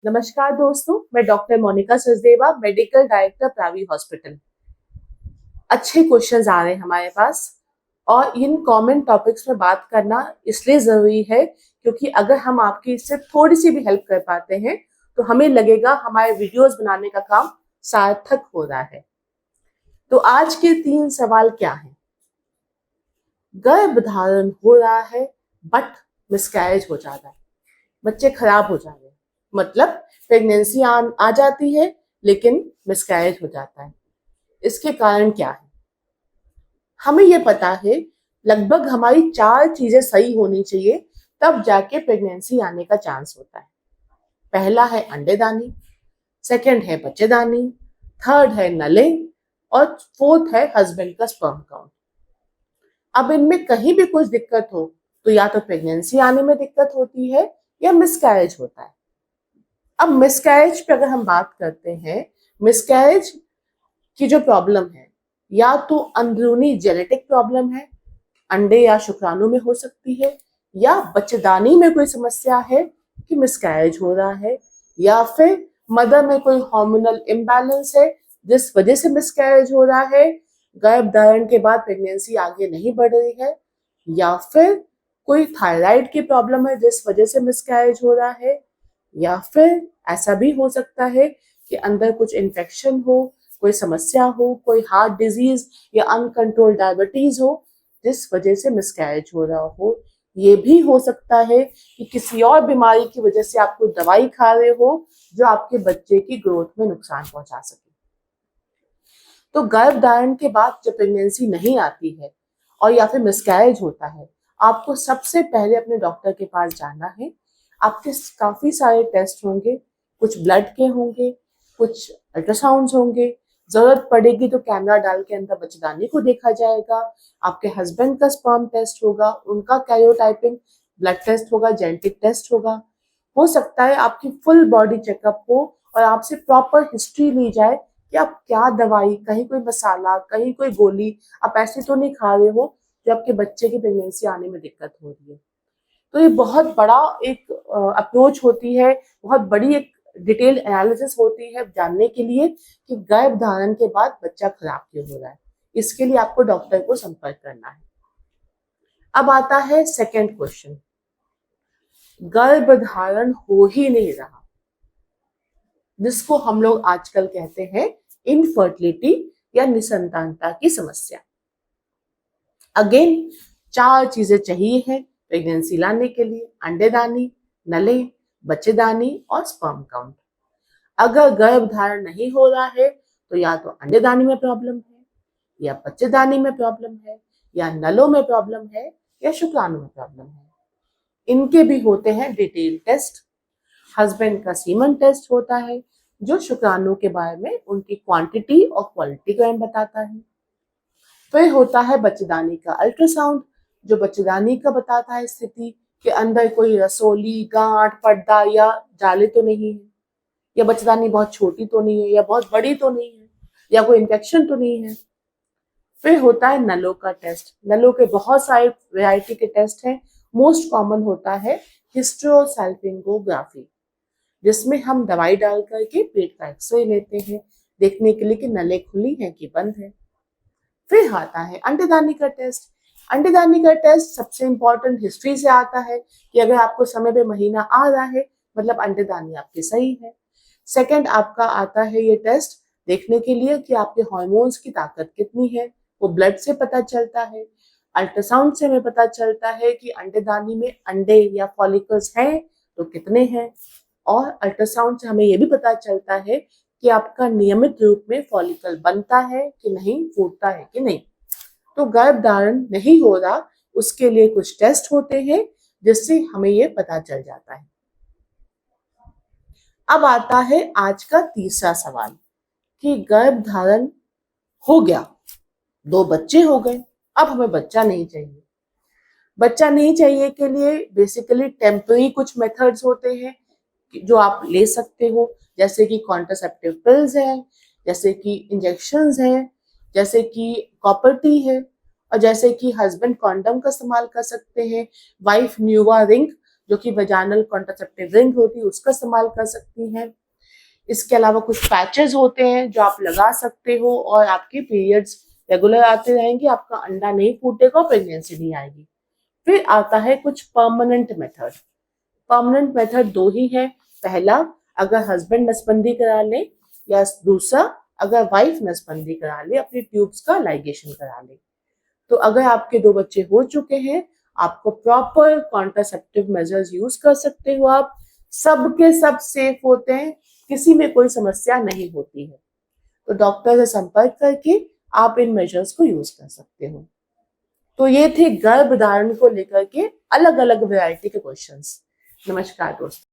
नमस्कार दोस्तों, मैं doctor Monika Sachdeva, medical director Pravi hospital. अच्छे क्वेश्चंस आ रहे हैं हमारे पास और इन कॉमन टॉपिक्स में बात करना इसलिए जरूरी है क्योंकि अगर हम आपकी इससे थोड़ी सी भी हेल्प कर पाते हैं तो हमें लगेगा हमारे वीडियोस बनाने का काम सार्थक हो रहा है। तो आज के 3 सवाल क्या हैं? गर्भधारण हो रहा है बट मिसकैरेज हो जाता है, बच्चे खराब हो जा रहे हैं, मतलब प्रेगनेंसी आ जाती है लेकिन मिसकैरेज हो जाता है। इसके कारण क्या है? हमें यह पता है लगभग हमारी 4 चीजें सही होनी चाहिए तब जाके प्रेगनेंसी आने का चांस होता है। पहला है अंडेदानी, सेकंड है बच्चेदानी, थर्ड है नले और फोर्थ है हस्बैंड का स्पर्म काउंट। अब इनमें कहीं भी कुछ दिक्कत हो तो या तो प्रेगनेंसी आने में दिक्कत होती है या मिसकैरेज होता है। अब मिसकैरेज पे अगर हम बात करते हैं, मिसकैरेज की जो प्रॉब्लम है या तो अंदरूनी जेनेटिक प्रॉब्लम है, अंडे या शुक्राणु में हो सकती है, या बच्चेदानी में कोई समस्या है कि मिसकैरेज हो रहा है, या फिर मदर में कोई हार्मोनल इम्बैलेंस है जिस वजह से मिसकैरेज हो रहा है, गर्भधारण के बाद प्रेगनेंसी आगे नहीं बढ़ रही है, या फिर कोई थायराइड की प्रॉब्लम है जिस वजह से मिसकैरेज हो रहा है, या फिर ऐसा भी हो सकता है कि अंदर कुछ इन्फेक्शन हो, कोई समस्या हो, कोई हार्ट डिजीज या अनकंट्रोल डायबिटीज हो जिस वजह से मिसकैरेज हो रहा हो। ये भी हो सकता है कि किसी और बीमारी की वजह से आप कोई दवाई खा रहे हो जो आपके बच्चे की ग्रोथ में नुकसान पहुंचा सके। तो गर्भधारण के बाद जब प्रेगनेंसी नहीं आती है और या फिर मिसकैरेज होता है, आपको सबसे पहले अपने डॉक्टर के पास जाना है। आपके काफी सारे टेस्ट होंगे, कुछ ब्लड के होंगे, कुछ अल्ट्रासाउंड होंगे, जरूरत पड़ेगी तो कैमरा डाल के अंदर बच्चेदानी को देखा जाएगा, आपके हस्बैंड का स्पर्म टेस्ट होगा, उनका कैरियोटाइपिंग ब्लड टेस्ट होगा, जेनेटिक टेस्ट होगा। हो सकता है आपकी फुल बॉडी चेकअप हो और आपसे प्रॉपर हिस्ट्री ली जाए कि आप क्या दवाई, कहीं कोई मसाला, कहीं कोई गोली आप ऐसे तो नहीं खा रहे हो जो आपके बच्चे की प्रेगनेंसी आने में दिक्कत हो रही है। तो ये बहुत बड़ा एक अप्रोच होती है, बहुत बड़ी एक डिटेल एनालिसिस होती है जानने के लिए कि गर्भधारण के बाद बच्चा खराब क्यों हो रहा है। इसके लिए आपको डॉक्टर को संपर्क करना है। अब आता है सेकंड क्वेश्चन, गर्भधारण हो ही नहीं रहा, जिसको हम लोग आजकल कहते हैं इनफर्टिलिटी या निसंतानता की समस्या। अगेन 4 चीजें चाहिए है प्रेगनेंसी लाने के लिए: अंडेदानी, नले, बच्चेदानी और स्पर्म काउंट। अगर गर्भधारण नहीं हो रहा है तो या तो अंडेदानी में प्रॉब्लम है, या बच्चेदानी में प्रॉब्लम है, या नलों में प्रॉब्लम है, या शुक्राणु में प्रॉब्लम है। इनके भी होते हैं डिटेल टेस्ट। हस्बैंड का सीमन टेस्ट होता है जो शुक्राणु के बारे में उनकी क्वांटिटी और क्वालिटी को बताता है। फिर होता है बच्चेदानी का अल्ट्रासाउंड जो बच्चेदानी का बताता है स्थिति के अंदर कोई रसोली, गांठ, पर्दा या जाले तो नहीं है, या बच्चेदानी बहुत छोटी तो नहीं है, या बहुत बड़ी तो नहीं है, या कोई इन्फेक्शन तो नहीं है। फिर होता है नलों का टेस्ट। नलों के बहुत सारे वैरायटी के टेस्ट हैं। मोस्ट कॉमन होता है हिस्टेरोसैल्पिंगोग्राफी, जिसमें हम दवाई डाल करके पेट का एक्सरे लेते हैं देखने के लिए कि नलें खुली हैं कि बंद है। फिर आता है अंडेदानी का टेस्ट। अंडेदानी का टेस्ट सबसे इंपॉर्टेंट हिस्ट्री से आता है कि अगर आपको समय पे महीना आ रहा है मतलब अंडेदानी आपकी सही है। सेकंड आपका आता है ये टेस्ट देखने के लिए कि आपके हार्मोन्स की ताकत कितनी है, वो ब्लड से पता चलता है। अल्ट्रासाउंड से हमें पता चलता है कि अंडेदानी में अंडे या फॉलिकल्स हैं तो कितने हैं, और अल्ट्रासाउंड से हमें ये भी पता चलता है कि आपका नियमित रूप में फॉलिकल बनता है कि नहीं, फूटता है कि नहीं। तो गर्भधारण नहीं हो रहा, उसके लिए कुछ टेस्ट होते हैं जिससे हमें ये पता चल जाता है। अब आता है आज का तीसरा सवाल कि गर्भधारण हो गया, 2 बच्चे हो गए, अब हमें बच्चा नहीं चाहिए। बच्चा नहीं चाहिए के लिए बेसिकली टेम्पररी कुछ मेथड्स होते हैं जो आप ले सकते हो, जैसे कि कॉन्ट्रासेप्टिव पिल्स हैं, जैसे कि इंजेक्शंस हैं, जैसे कि कॉपर टी है, और जैसे कि हस्बैंड कॉन्डम का इस्तेमाल कर सकते हैं, वाइफ न्यूवा रिंग जो कि वेजाइनल कॉन्ट्रासेप्टिव रिंग होती है उसका इस्तेमाल कर सकती हैं। इसके अलावा कुछ पैचेस होते हैं जो आप लगा सकते हो और आपके पीरियड्स रेगुलर आते रहेंगे, आपका अंडा नहीं फूटेगा और प्रेगनेंसी नहीं आएगी। फिर आता है कुछ परमानेंट मेथड। परमानेंट मेथड दो ही है। पहला, अगर हस्बैंड नसबंदी करा ले, या दूसरा अगर वाइफ नसबंदी करा ले, अपनी ट्यूब्स का लाइगेशन करा ले। तो अगर आपके 2 बच्चे हो चुके हैं, आपको प्रॉपर कॉन्ट्रासेप्टिव मेजर्स यूज कर सकते हो आप। सब के सब सेफ होते हैं, किसी में कोई समस्या नहीं होती है। तो डॉक्टर से संपर्क करके आप इन मेजर्स को यूज कर सकते हो। तो ये थे गर्भ धारण को लेकर के अलग अलग वैरायटी के क्वेश्चंस। नमस्कार दोस्तों।